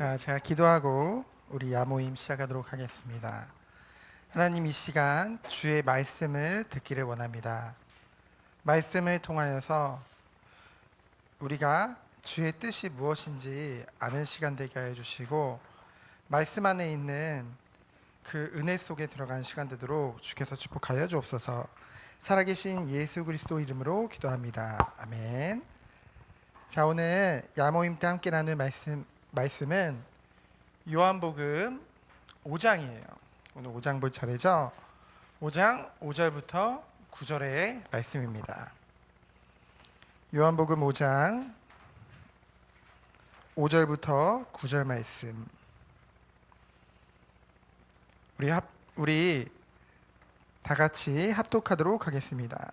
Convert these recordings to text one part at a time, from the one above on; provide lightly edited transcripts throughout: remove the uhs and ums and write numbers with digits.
자, 제가 기도하고 우리 야모임 시작하도록 하겠습니다. 하나님, 이 시간 주의 말씀을 듣기를 원합니다. 말씀을 통하여서 우리가 주의 뜻이 무엇인지 아는 시간 되게 하여 주시고, 말씀 안에 있는 그 은혜 속에 들어간 시간 되도록 주께서 축복하여 주옵소서. 살아계신 예수 그리스도 이름으로 기도합니다. 아멘. 자, 오늘 야모임 때 함께 나눌 말씀은 요한복음 5장이에요. 오늘 5장 볼 차례죠. 5장 5절부터 9절의 말씀입니다. 요한복음 5장 5절부터 9절 말씀. 우리 다 같이 합독하도록 하겠습니다.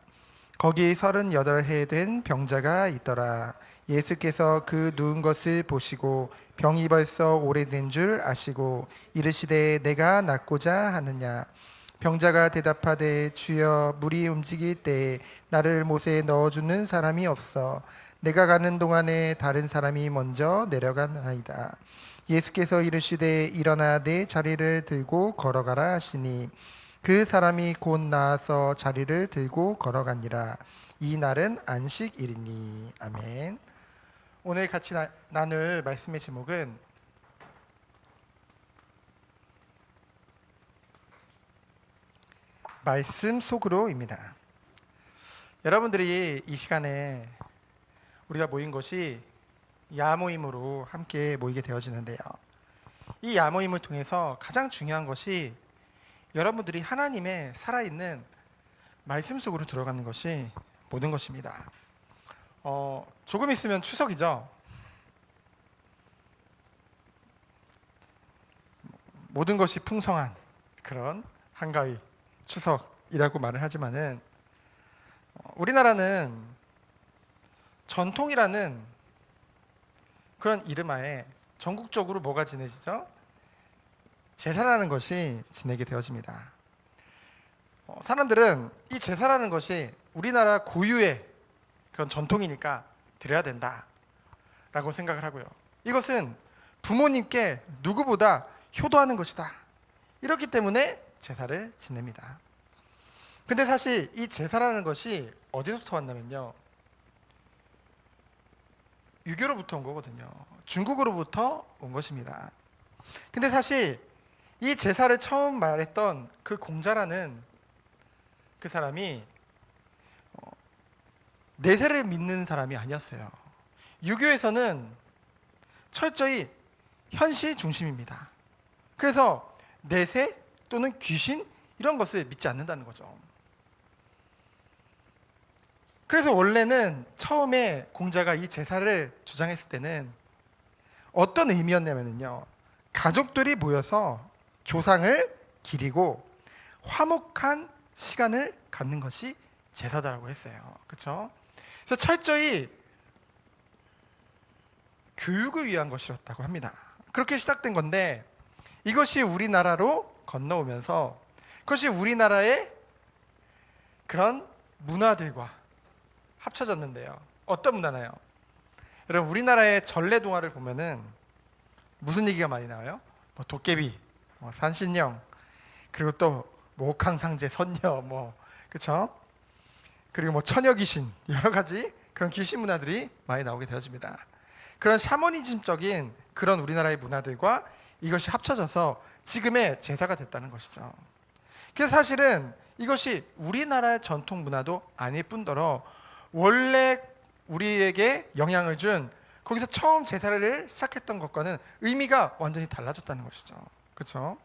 거기 38해 된 병자가 있더라. 예수께서 그 누운 것을 보시고 병이 벌써 오래된 줄 아시고 이르시되 내가 낫고자 하느냐. 병자가 대답하되 주여, 물이 움직일 때에 나를 못에 넣어주는 사람이 없어. 내가 가는 동안에 다른 사람이 먼저 내려가나이다. 예수께서 이르시되 일어나 내 자리를 들고 걸어가라 하시니 그 사람이 곧 나아서 자리를 들고 걸어가니라. 이 날은 안식일이니. 아멘. 오늘 같이 나눌 말씀의 제목은 말씀 속으로입니다. 여러분들이 이 시간에 우리가 모인 것이 야모임으로 함께 모이게 되어지는데요. 이 야모임을 통해서 가장 중요한 것이 여러분들이 하나님의 살아있는 말씀 속으로 들어가는 것이 모든 것입니다. 조금 있으면 추석이죠. 모든 것이 풍성한 그런 한가위 추석이라고 말을 하지만은 우리나라는 전통이라는 그런 이름하에 전국적으로 뭐가 지내지죠? 제사라는 것이 지내게 되어집니다. 사람들은 이 제사라는 것이 우리나라 고유의 그런 전통이니까 드려야 된다라고 생각을 하고요. 이것은 부모님께 누구보다 효도하는 것이다. 이렇기 때문에 제사를 지냅니다. 근데 사실 이 제사라는 것이 어디서부터 왔냐면요, 유교로부터 온 거거든요. 중국으로부터 온 것입니다. 근데 사실 이 제사를 처음 말했던 그 공자라는 그 사람이 내세를 믿는 사람이 아니었어요. 유교에서는 철저히 현실 중심입니다. 그래서 내세 또는 귀신 이런 것을 믿지 않는다는 거죠. 그래서 원래는 처음에 공자가 이 제사를 주장했을 때는 어떤 의미였냐면요, 가족들이 모여서 조상을 기리고 화목한 시간을 갖는 것이 제사다라고 했어요. 그렇죠? 그래서 철저히 교육을 위한 것이었다고 합니다. 그렇게 시작된 건데 이것이 우리나라로 건너오면서 그것이 우리나라의 그런 문화들과 합쳐졌는데요. 어떤 문화나요? 여러분, 우리나라의 전래동화를 보면은 무슨 얘기가 많이 나와요? 도깨비, 산신령, 그리고 또 옥황상제, 선녀, 그렇죠? 그리고 처녀 귀신, 여러 가지 그런 귀신 문화들이 많이 나오게 되어집니다. 그런 샤머니즘적인 그런 우리나라의 문화들과 이것이 합쳐져서 지금의 제사가 됐다는 것이죠. 그래서 사실은 이것이 우리나라의 전통 문화도 아닐 뿐더러 원래 우리에게 영향을 준 거기서 처음 제사를 시작했던 것과는 의미가 완전히 달라졌다는 것이죠. 그렇죠?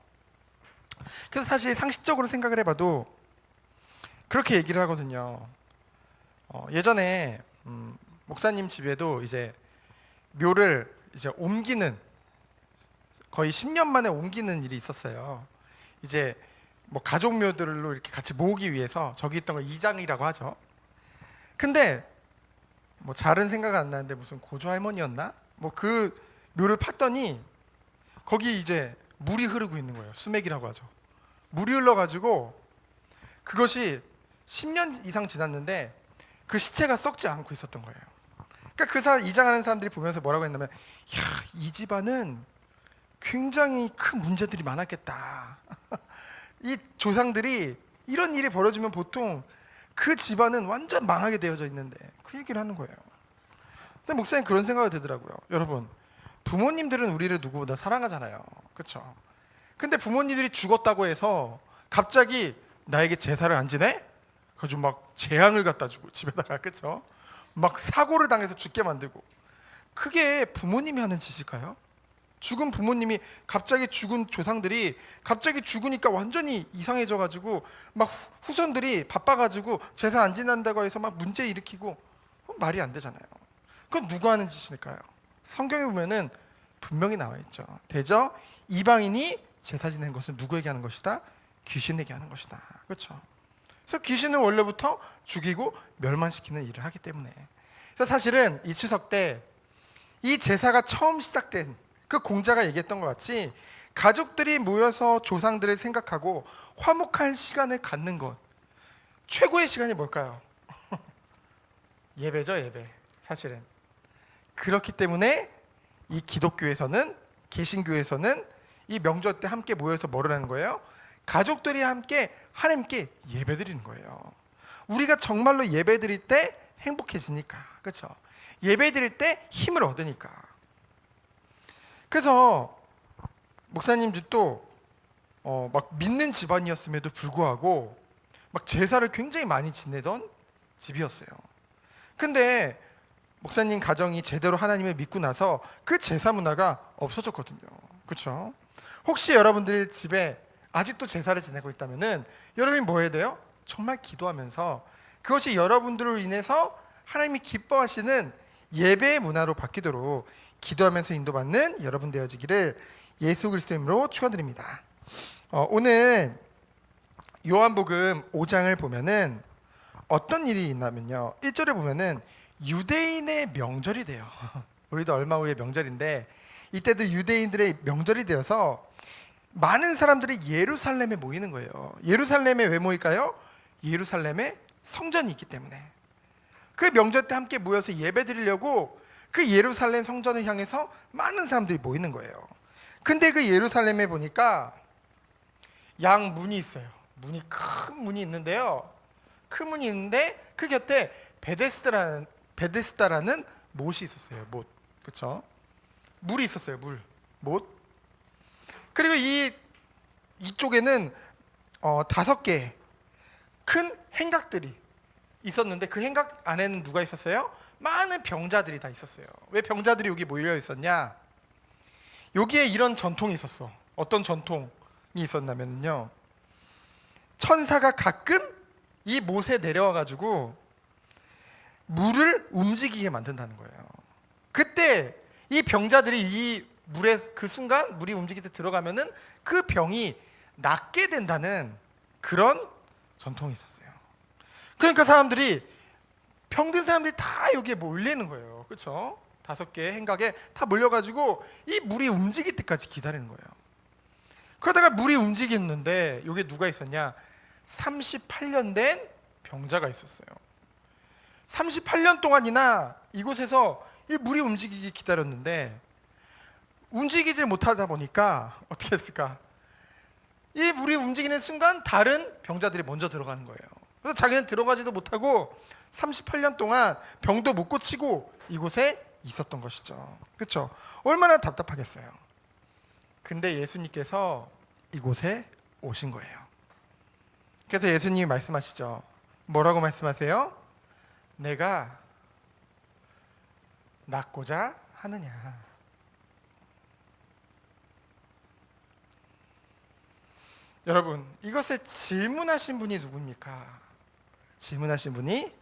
그래서 사실 상식적으로 생각을 해봐도 그렇게 얘기를 하거든요. 예전에 목사님 집에도 이제 묘를 이제 옮기는, 거의 10년 만에 옮기는 일이 있었어요. 이제 가족 묘들로 이렇게 같이 모으기 위해서 저기 있던 걸 이장이라고 하죠. 근데 잘은 생각 안 나는데 무슨 고조 할머니였나? 그 묘를 팠더니 거기 이제 물이 흐르고 있는 거예요. 수맥이라고 하죠. 물이 흘러가지고 그것이 10년 이상 지났는데 그 시체가 썩지 않고 있었던 거예요. 그러니까 이장하는 사람들이 보면서 뭐라고 했냐면, 야, 이 집안은 굉장히 큰 문제들이 많았겠다. 이 조상들이 이런 일이 벌어지면 보통 그 집안은 완전 망하게 되어져 있는데 그 얘기를 하는 거예요. 근데 목사님 그런 생각이 들더라고요. 여러분, 부모님들은 우리를 누구보다 사랑하잖아요. 그렇죠? 근데 부모님들이 죽었다고 해서 갑자기 나에게 제사를 안 지내? 그래서 막 재앙을 갖다 주고 집에다가, 그렇죠? 막 사고를 당해서 죽게 만들고, 그게 부모님이 하는 짓일까요? 죽은 부모님이 갑자기 죽은 조상들이 갑자기 죽으니까 완전히 이상해져 가지고 막 후손들이 바빠가지고 제사 안 지낸다고 해서 막 문제 일으키고, 말이 안 되잖아요. 그건 누가 하는 짓일까요? 성경에 보면은 분명히 나와 있죠. 대저 이방인이 제사 지낸 것은 누구에게 하는 것이다? 귀신에게 하는 것이다. 그렇죠? 그래서 귀신은 원래부터 죽이고 멸망시키는 일을 하기 때문에. 그래서 사실은 이 추석 때 이 제사가 처음 시작된 그 공자가 얘기했던 것 같이 가족들이 모여서 조상들을 생각하고 화목한 시간을 갖는 것, 최고의 시간이 뭘까요? 예배죠, 예배. 사실은 그렇기 때문에 이 기독교에서는, 개신교에서는 이 명절 때 함께 모여서 뭐를 하는 거예요? 가족들이 함께 하나님께 예배드리는 거예요. 우리가 정말로 예배드릴 때 행복해지니까, 그렇죠? 예배드릴 때 힘을 얻으니까. 그래서 목사님들도 막 믿는 집안이었음에도 불구하고 막 제사를 굉장히 많이 지내던 집이었어요. 근데 목사님 가정이 제대로 하나님을 믿고 나서 그 제사 문화가 없어졌거든요. 그렇죠? 혹시 여러분들 집에 아직도 제사를 지내고 있다면은 여러분이 뭐 해야 돼요? 정말 기도하면서 그것이 여러분들로 인해서 하나님이 기뻐하시는 예배의 문화로 바뀌도록 기도하면서 인도받는 여러분 되어지기를 예수 그리스도의 이름으로 축원드립니다. 오늘 요한복음 5장을 보면은 어떤 일이 있냐면요, 1절에 보면은 유대인의 명절이 돼요. 우리도 얼마 후에 명절인데 이때도 유대인들의 명절이 되어서 많은 사람들이 예루살렘에 모이는 거예요. 예루살렘에 왜 모일까요? 예루살렘에 성전이 있기 때문에. 그 명절 때 함께 모여서 예배 드리려고 그 예루살렘 성전을 향해서 많은 사람들이 모이는 거예요. 근데 그 예루살렘에 보니까 양 문이 있어요. 문이, 큰 문이 있는데요. 큰 문이 있는데 그 곁에 베데스다라는 못이 있었어요. 못. 그렇죠? 물이 있었어요. 못. 그리고 이쪽에는 5개 큰 행각들이 있었는데 그 행각 안에는 누가 있었어요? 많은 병자들이 다 있었어요. 왜 병자들이 여기 모여 있었냐? 여기에 이런 전통이 있었어. 어떤 전통이 있었냐면요, 천사가 가끔 이 못에 내려와 가지고 물을 움직이게 만든다는 거예요. 그때 이 병자들이 이 물에 그 순간 물이 움직일 때 들어가면은 그 병이 낫게 된다는 그런 전통이 있었어요. 그러니까 사람들이, 병든 사람들이 다 여기에 몰리는 거예요. 그렇죠? 5개의 행각에 다 몰려가지고 이 물이 움직일 때까지 기다리는 거예요. 그러다가 물이 움직이는데 여기 누가 있었냐? 38년 된 병자가 있었어요. 38년 동안이나 이곳에서 이 물이 움직이기 기다렸는데 움직이질 못하다 보니까 어떻게 했을까? 이 물이 움직이는 순간 다른 병자들이 먼저 들어가는 거예요. 그래서 자기는 들어가지도 못하고 38년 동안 병도 못 고치고 이곳에 있었던 것이죠. 그렇죠? 얼마나 답답하겠어요. 근데 예수님께서 이곳에 오신 거예요. 그래서 예수님이 말씀하시죠. 뭐라고 말씀하세요? 내가 낫고자 하느냐. 여러분, 이것을 질문하신 분이 누굽니까? 질문하신 분이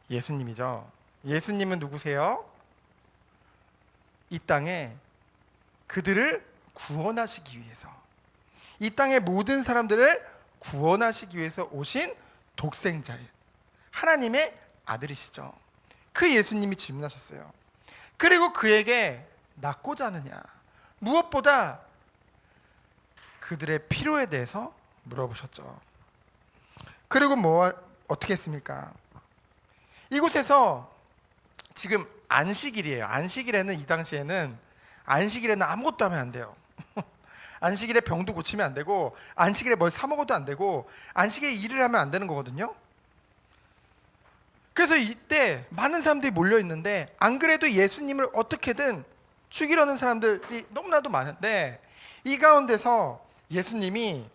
예수님이죠. 예수님은 누구세요? 이 땅에 그들을 구원하시기 위해서, 이 땅의 모든 사람들을 구원하시기 위해서 오신 독생자예요. 하나님의 아들이시죠. 그 예수님이 질문하셨어요. 그리고 그에게 낫고자 하느냐, 무엇보다 그들의 필요에 대해서 물어보셨죠. 그리고 어떻게 했습니까? 이곳에서 지금 안식일이에요. 안식일에는, 이 당시에는 안식일에는 아무것도 하면 안 돼요. 안식일에 병도 고치면 안 되고 안식일에 뭘 사 먹어도 안 되고 안식일에 일을 하면 안 되는 거거든요. 그래서 이때 많은 사람들이 몰려 있는데 안 그래도 예수님을 어떻게든 죽이려는 사람들이 너무나도 많은데 이 가운데서 예수님이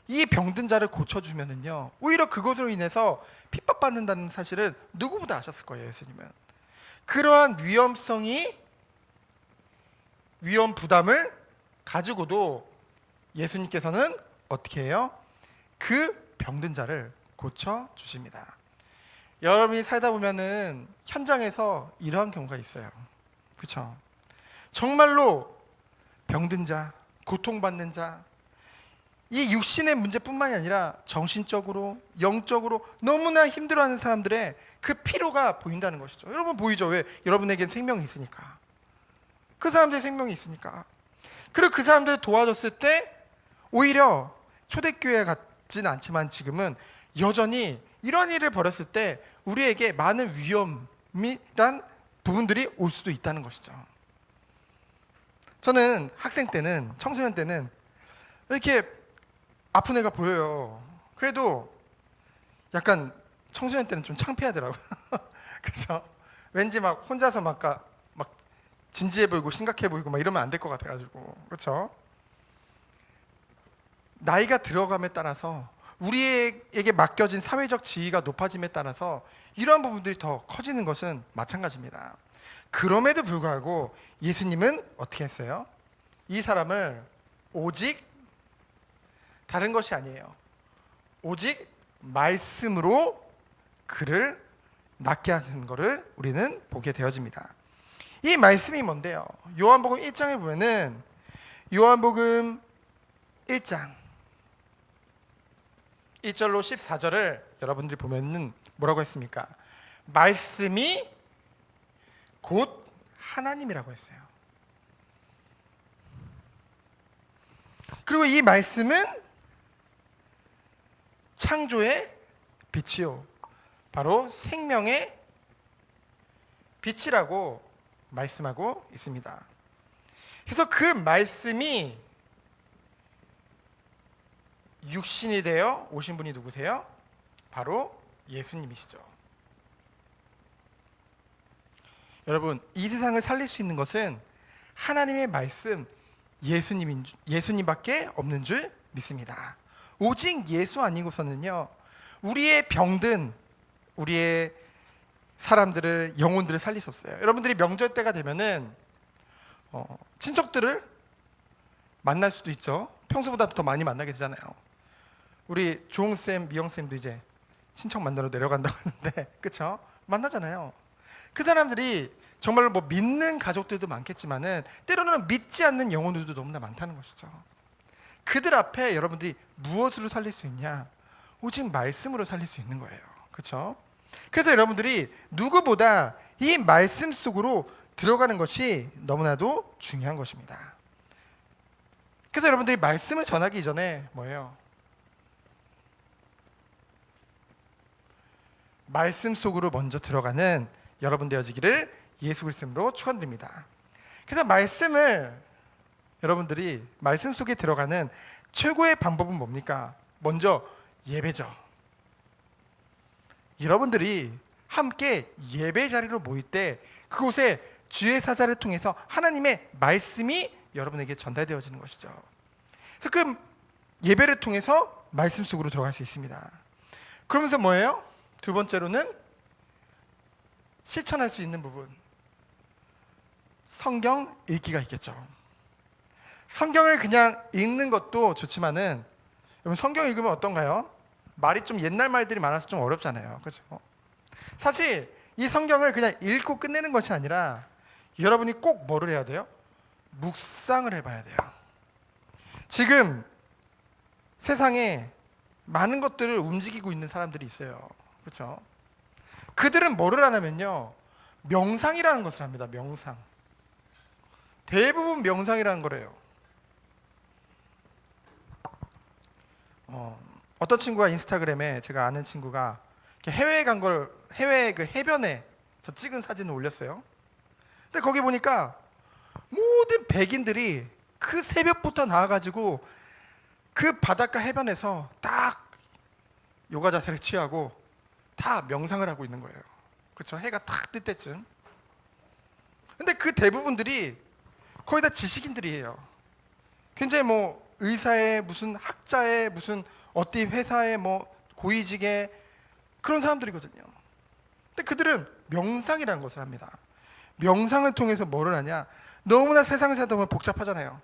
이 병든 자를 고쳐주면은요 오히려 그것으로 인해서 핍박받는다는 사실은 누구보다 아셨을 거예요. 예수님은 그러한 위험 부담을 가지고도 예수님께서는 어떻게 해요? 그 병든 자를 고쳐주십니다. 여러분이 살다 보면은 현장에서 이러한 경우가 있어요. 그렇죠? 정말로 병든 자, 고통받는 자, 이 육신의 문제뿐만이 아니라 정신적으로, 영적으로 너무나 힘들어하는 사람들의 그 피로가 보인다는 것이죠. 여러분 보이죠? 왜? 여러분에겐 생명이 있으니까. 그 사람들의 생명이 있으니까. 그리고 그 사람들을 도와줬을 때 오히려 초대교회 같지는 않지만 지금은 여전히 이런 일을 벌였을 때 우리에게 많은 위험이란 부분들이 올 수도 있다는 것이죠. 저는 학생 때는, 청소년 때는 이렇게 아픈 애가 보여요. 그래도 약간 청소년 때는 좀 창피하더라고요. 그렇죠? 왠지 막 혼자서 막 진지해 보이고 심각해 보이고 막 이러면 안 될 것 같아가지고. 그렇죠? 나이가 들어감에 따라서 우리에게 맡겨진 사회적 지위가 높아짐에 따라서 이러한 부분들이 더 커지는 것은 마찬가지입니다. 그럼에도 불구하고 예수님은 어떻게 했어요? 이 사람을 오직 다른 것이 아니에요. 오직 말씀으로 그를 낫게 하는 것을 우리는 보게 되어집니다. 이 말씀이 뭔데요? 요한복음 1장에 보면은 요한복음 1장 1절로 14절을 여러분들이 보면은 뭐라고 했습니까? 말씀이 곧 하나님이라고 했어요. 그리고 이 말씀은 창조의 빛이요 바로 생명의 빛이라고 말씀하고 있습니다. 그래서 그 말씀이 육신이 되어 오신 분이 누구세요? 바로 예수님이시죠. 여러분, 이 세상을 살릴 수 있는 것은 하나님의 말씀 예수님밖에 없는 줄 믿습니다. 오직 예수 아니고서는요 우리의 병든 우리의 사람들을 영혼들을 살리셨어요. 여러분들이 명절 때가 되면은 친척들을 만날 수도 있죠. 평소보다 더 많이 만나게 되잖아요. 우리 조홍쌤, 미영쌤도 이제 친척 만나러 내려간다고 하는데 그렇죠? 만나잖아요. 그 사람들이 정말로 뭐 믿는 가족들도 많겠지만은 때로는 믿지 않는 영혼들도 너무나 많다는 것이죠. 그들 앞에 여러분들이 무엇으로 살릴 수 있냐? 오직 말씀으로 살릴 수 있는 거예요. 그렇죠? 그래서 여러분들이 누구보다 이 말씀 속으로 들어가는 것이 너무나도 중요한 것입니다. 그래서 여러분들이 말씀을 전하기 이전에 뭐예요? 말씀 속으로 먼저 들어가는 여러분 되어지기를 예수 그리스도로 축원드립니다. 그래서 말씀을 여러분들이 말씀 속에 들어가는 최고의 방법은 뭡니까? 먼저 예배죠. 여러분들이 함께 예배 자리로 모일 때 그곳에 주의 사자를 통해서 하나님의 말씀이 여러분에게 전달되어지는 것이죠. 그래서 그 예배를 통해서 말씀 속으로 들어갈 수 있습니다. 그러면서 뭐예요? 두 번째로는 실천할 수 있는 부분, 성경 읽기가 있겠죠. 성경을 그냥 읽는 것도 좋지만은 여러분 성경 읽으면 어떤가요? 말이 좀 옛날 말들이 많아서 좀 어렵잖아요. 그렇죠? 사실 이 성경을 그냥 읽고 끝내는 것이 아니라 여러분이 꼭 뭐를 해야 돼요? 묵상을 해봐야 돼요. 지금 세상에 많은 것들을 움직이고 있는 사람들이 있어요. 그렇죠? 그들은 뭐를 하냐면요 명상이라는 것을 합니다. 명상. 대부분 명상이라는 거래요. 어떤 친구가 인스타그램에 제가 아는 친구가 해외에 간 걸 해외 그 해변에서 찍은 사진을 올렸어요. 근데 거기 보니까 모든 백인들이 그 새벽부터 나와가지고 그 바닷가 해변에서 딱 요가 자세를 취하고 다 명상을 하고 있는 거예요. 그렇죠? 해가 딱 뜰 때쯤. 근데 그 대부분들이 거의 다 지식인들이에요. 굉장히 뭐 의사의 무슨 학자의 무슨 어디 회사의 뭐 고위직의 그런 사람들이거든요. 근데 그들은 명상이라는 것을 합니다. 명상을 통해서 뭐를 하냐? 너무나 세상을 살다 보면 복잡하잖아요.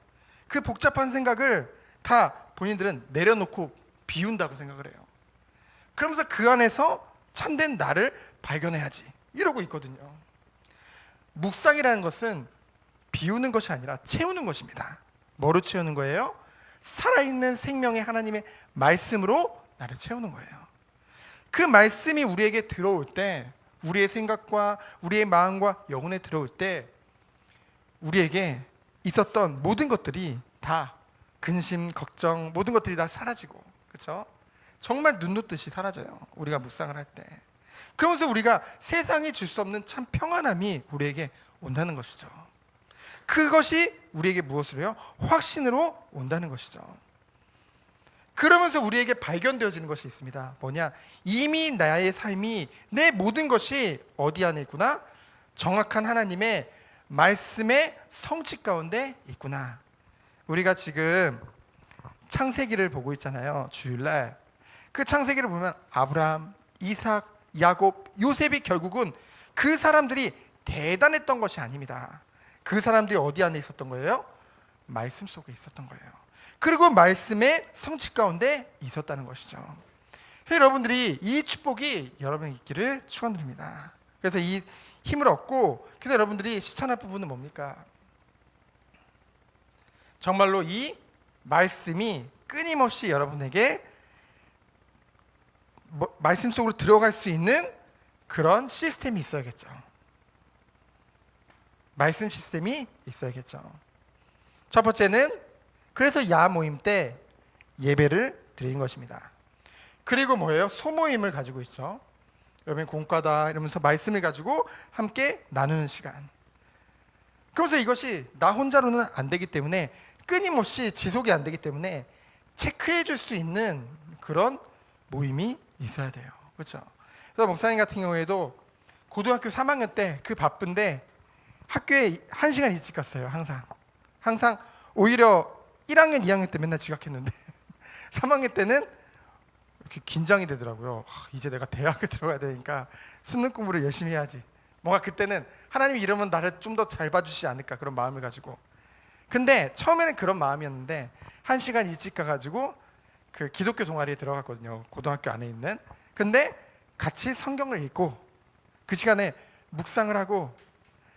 그 복잡한 생각을 다 본인들은 내려놓고 비운다고 생각을 해요. 그러면서 그 안에서 참된 나를 발견해야지 이러고 있거든요. 묵상이라는 것은 비우는 것이 아니라 채우는 것입니다. 뭐로 채우는 거예요? 살아있는 생명의 하나님의 말씀으로 나를 채우는 거예요. 그 말씀이 우리에게 들어올 때, 우리의 생각과 우리의 마음과 영혼에 들어올 때 우리에게 있었던 모든 것들이 다 근심, 걱정, 모든 것들이 다 사라지고, 그렇죠? 정말 눈 녹듯이 사라져요. 우리가 묵상을 할 때. 그러면서 우리가 세상이 줄 수 없는 참 평안함이 우리에게 온다는 것이죠. 그것이 우리에게 무엇으로요? 확신으로 온다는 것이죠. 그러면서 우리에게 발견되어지는 것이 있습니다. 뭐냐? 이미 나의 삶이, 내 모든 것이 어디 안에 있구나? 정확한 하나님의 말씀의 성취 가운데 있구나. 우리가 지금 창세기를 보고 있잖아요. 주일날. 그 창세기를 보면 아브라함, 이삭, 야곱, 요셉이 결국은 그 사람들이 대단했던 것이 아닙니다. 그 사람들이 어디 안에 있었던 거예요? 말씀 속에 있었던 거예요. 그리고 말씀의 성취 가운데 있었다는 것이죠. 여러분들이 이 축복이 여러분에게 있기를 축원드립니다. 그래서 이 힘을 얻고, 그래서 여러분들이 실천할 부분은 뭡니까? 정말로 이 말씀이 끊임없이 여러분에게 말씀 속으로 들어갈 수 있는 그런 시스템이 있어야겠죠. 말씀 시스템이 있어야겠죠. 첫 번째는 그래서 야 모임 때 예배를 드리는 것입니다. 그리고 뭐예요? 소모임을 가지고 있죠. 여러분 공과다 이러면서 말씀을 가지고 함께 나누는 시간. 그러면서 이것이 나 혼자로는 안 되기 때문에, 끊임없이 지속이 안 되기 때문에 체크해 줄 수 있는 그런 모임이 있어야 돼요. 그렇죠? 그래서 목사님 같은 경우에도 고등학교 3학년 때 그 바쁜데 학교에 1시간 일찍 갔어요. 항상 오히려 1학년, 2학년 때 맨날 지각했는데 3학년 때는 이렇게 긴장이 되더라고요. 이제 내가 대학을 들어가야 되니까 수능 공부를 열심히 해야지. 뭔가 그때는 하나님이 이러면 나를 좀 더 잘 봐주시지 않을까, 그런 마음을 가지고. 근데 처음에는 그런 마음이었는데 1시간 일찍 가가지고 그 기독교 동아리에 들어갔거든요. 고등학교 안에 있는. 근데 같이 성경을 읽고 그 시간에 묵상을 하고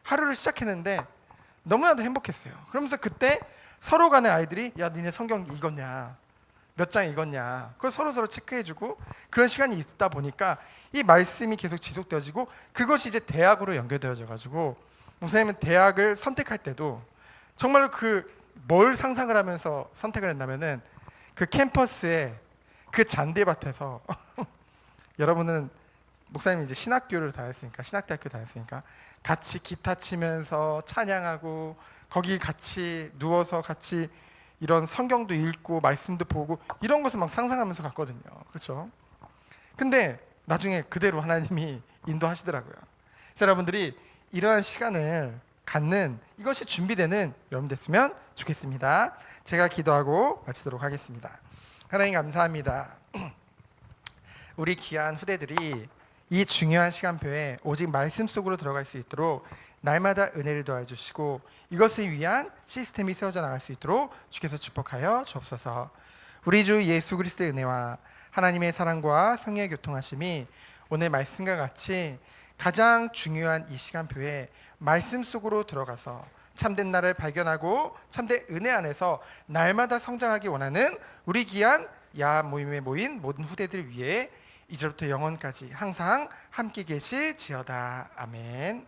하루를 시작했는데 너무나도 행복했어요. 그러면서 그때 서로 간의 아이들이 야 니네 성경 읽었냐, 몇 장 읽었냐, 그걸 서로 체크해주고 그런 시간이 있다 보니까 이 말씀이 계속 지속되어지고, 그것이 이제 대학으로 연결되어져 가지고 목사님은 대학을 선택할 때도 정말 뭘 상상을 하면서 선택을 했냐면은 그 캠퍼스에 그 잔디밭에서 여러분은 목사님이 이제 신학교를 다녔으니까, 신학대학교 다녔으니까 같이 기타 치면서 찬양하고 거기 같이 누워서 같이 이런 성경도 읽고 말씀도 보고 이런 것을 막 상상하면서 갔거든요. 그렇죠? 근데 나중에 그대로 하나님이 인도하시더라고요. 그래서 여러분들이 이러한 시간을 갖는, 이것이 준비되는 여러분 됐으면 좋겠습니다. 제가 기도하고 마치도록 하겠습니다. 하나님 감사합니다. 우리 귀한 후대들이 이 중요한 시간표에 오직 말씀 속으로 들어갈 수 있도록 날마다 은혜를 더해 주시고 이것을 위한 시스템이 세워져 나갈 수 있도록 주께서 축복하여 주옵소서. 우리 주 예수 그리스도의 은혜와 하나님의 사랑과 성령의 교통하심이 오늘 말씀과 같이 가장 중요한 이 시간표에 말씀 속으로 들어가서 참된 나를 발견하고 참된 은혜 안에서 날마다 성장하기 원하는 우리 귀한 야 모임에 모인 모든 후대들 위해 이제부터 영원까지 항상 함께 계실지어다. 아멘.